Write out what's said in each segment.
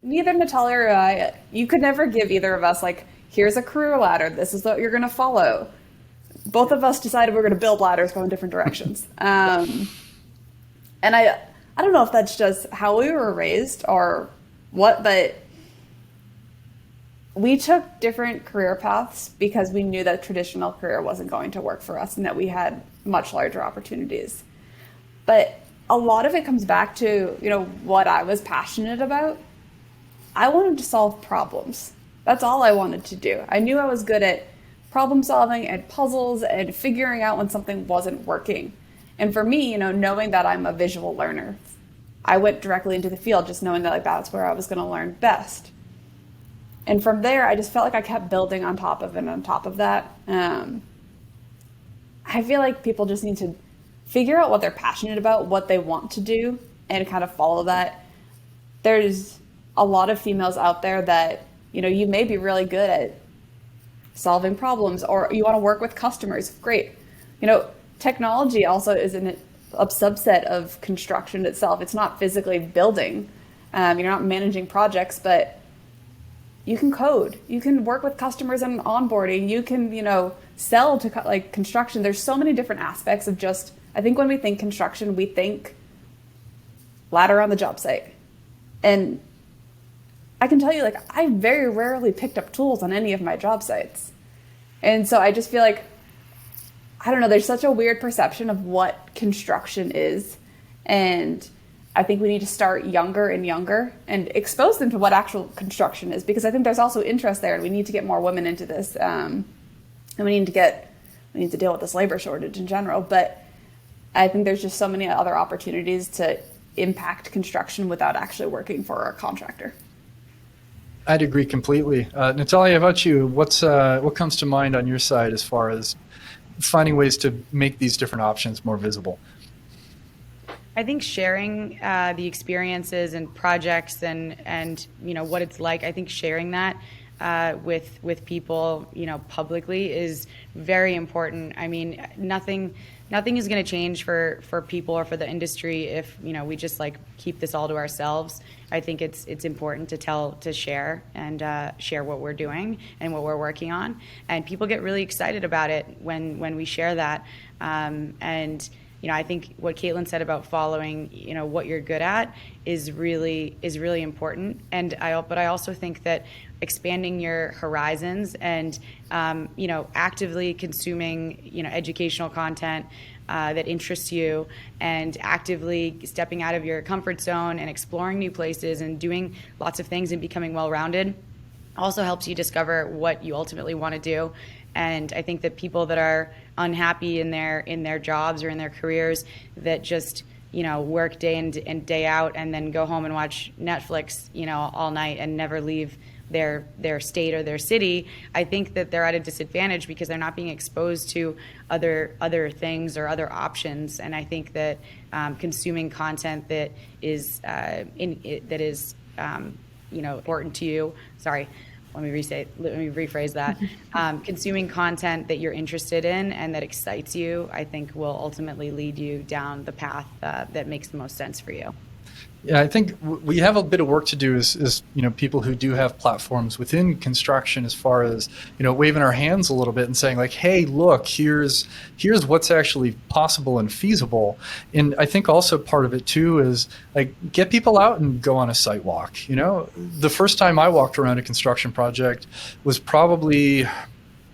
neither Natalia or I, you could never give either of us like, here's a career ladder. This is what you're going to follow. Both of us decided we're going to build ladders, go in different directions. And I don't know if that's just how we were raised or what, but we took different career paths because we knew that traditional career wasn't going to work for us and that we had much larger opportunities. But a lot of it comes back to, what I was passionate about. I wanted to solve problems. That's all I wanted to do. I knew I was good at problem solving and puzzles and figuring out when something wasn't working. And for me, knowing that I'm a visual learner, I went directly into the field just knowing that like that's where I was going to learn best. And from there, I just felt like I kept building on top of it and on top of that. I feel like people just need to figure out what they're passionate about, what they want to do, and kind of follow that. There's a lot of females out there that, you may be really good at solving problems or you want to work with customers. Great. Technology also is a subset of construction itself. It's not physically building. You're not managing projects, but you can code. You can work with customers and onboarding. You can, sell to like construction. There's so many different aspects of just, I think when we think construction, we think ladder on the job site. And I can tell you, like, I very rarely picked up tools on any of my job sites. And so I just feel like, I don't know, there's such a weird perception of what construction is. And I think we need to start younger and younger and expose them to what actual construction is, because I think there's also interest there and we need to get more women into this. And we need to deal with this labor shortage in general. But I think there's just so many other opportunities to impact construction without actually working for a contractor. I'd agree completely. Natalya, how about you? What comes to mind on your side as far as finding ways to make these different options more visible? I think sharing the experiences and projects and what it's like. I think sharing that with people publicly is very important. I mean, nothing is going to change for people or for the industry if we just like keep this all to ourselves. I think it's important to share and share what we're doing and what we're working on, and people get really excited about it when we share that. And I think what Kaitlyn said about following what you're good at is really important. And I also think that expanding your horizons and actively consuming educational content that interests you, and actively stepping out of your comfort zone and exploring new places and doing lots of things and becoming well-rounded also helps you discover what you ultimately want to do. And I think that people that are unhappy in their jobs or in their careers, that just work day in and day out and then go home and watch Netflix all night and never leave their state or their city, I think that they're at a disadvantage because they're not being exposed to other things or other options. And I think that consuming content that is important to you. Sorry. Let me rephrase that. Consuming content that you're interested in and that excites you, I think will ultimately lead you down the path that makes the most sense for you. Yeah, I think we have a bit of work to do as people who do have platforms within construction, as far as waving our hands a little bit and saying like, hey, look, here's what's actually possible and feasible. And I think also part of it too is like, get people out and go on a site walk. The first time I walked around a construction project was probably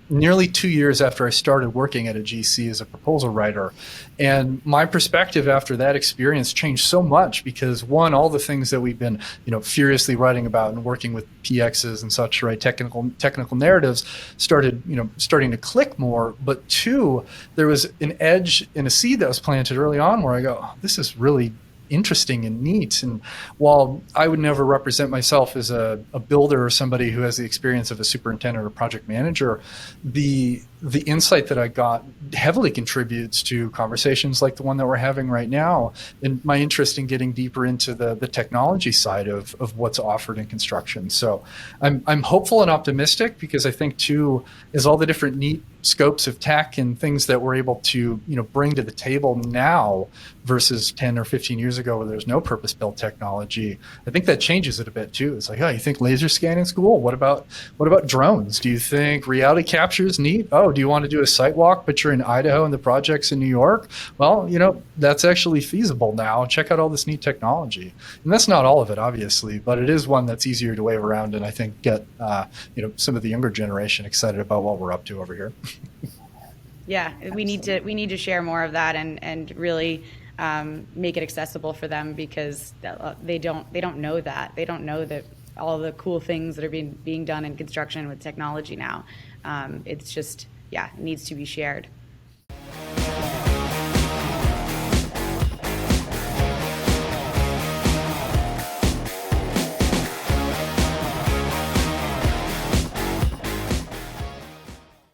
nearly 2 years after I started working at a GC as a proposal writer. And my perspective after that experience changed so much because, one, all the things that we've been, furiously writing about and working with PXs and such, right, technical narratives starting to click more. But two, there was an edge and a seed that was planted early on where I go, oh, this is really interesting and neat. And while I would never represent myself as a builder or somebody who has the experience of a superintendent or project manager, the the insight that I got heavily contributes to conversations like the one that we're having right now, and my interest in getting deeper into the technology side of what's offered in construction. So I'm hopeful and optimistic, because I think too is all the different neat scopes of tech and things that we're able to bring to the table now versus 10 or 15 years ago where there's no purpose-built technology. I think that changes it a bit too. It's like, oh, you think laser scanning is cool? What about drones? Do you think reality capture is neat? Oh, do you want to do a site walk but you're in Idaho and the project's in New York? Well, that's actually feasible now. Check out all this neat technology. And that's not all of it, obviously, but it is one that's easier to wave around and I think get some of the younger generation excited about what we're up to over here. Yeah, we need to share more of that and really make it accessible for them, because they don't know that. They don't know that all the cool things that are being done in construction with technology now. It's just, it needs to be shared.